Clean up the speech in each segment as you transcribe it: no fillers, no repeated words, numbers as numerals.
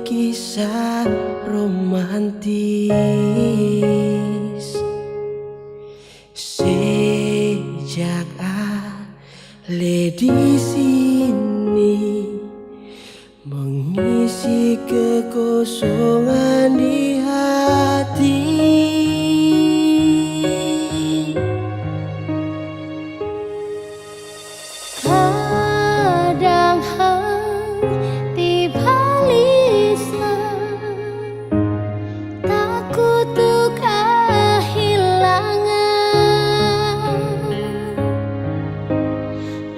kisah romantis. Sejak disini, mengisi kekosongan di hati. Kadang hati balisah, takut untuk kehilangan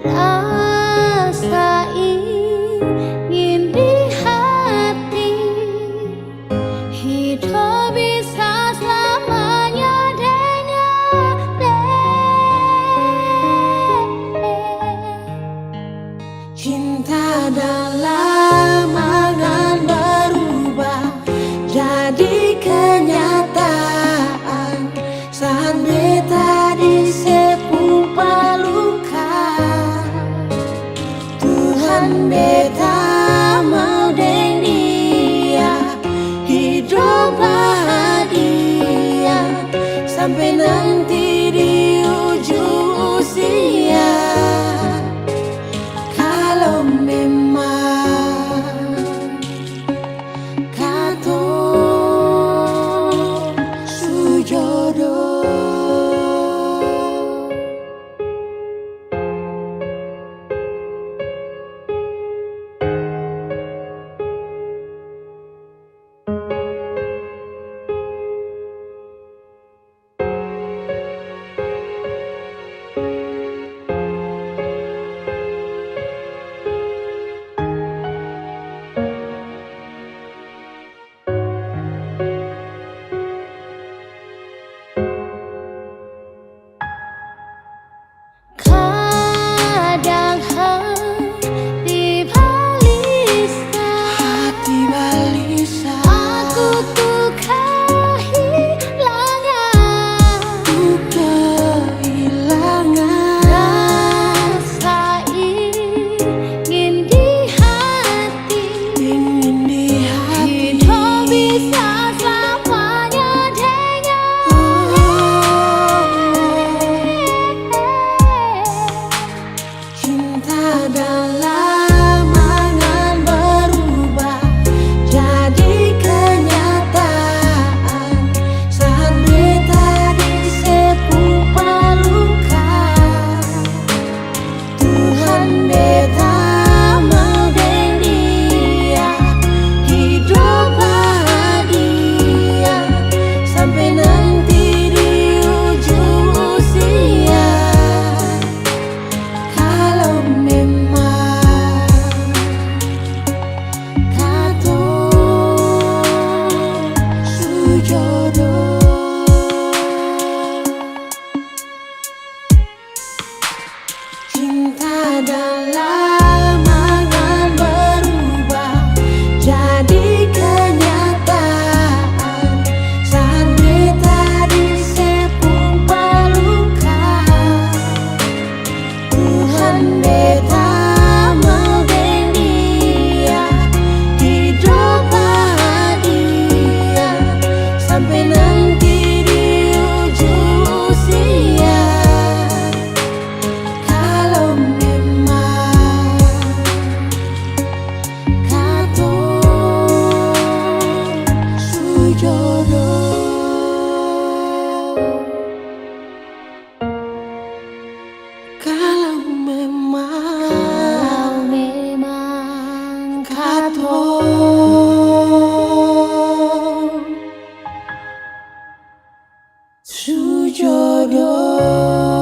rasa ingin di hati. Hidup bisa selamanya dengan Cinta dalam angan berubah jadi kenyataan saat beta disepung pelukan. Tuhan beta mau deng dia hidup bahagia sampai nanti di ujung usia. Kalau memang katong sujodoh. kadang hati balisah, aku tuh kehilangan rasa ingin di hati. Hidup bisa selamanya Cinta dalam angan berubah jadi kenyataan saat beta disepung pelukan. Tuhan beta mau deng dia hidup bahagia sampai nanti di ujung usia. Kalau memang katong sujodoh. Cinta dalam angan berubah jadi kenyataan saat beta disepung pelukan. Tuhan beta mau deng dia hidup bahagia sampai nanti di ujung usia. Kalau memang katong sujodoh. Kalau memang katong sujodoh.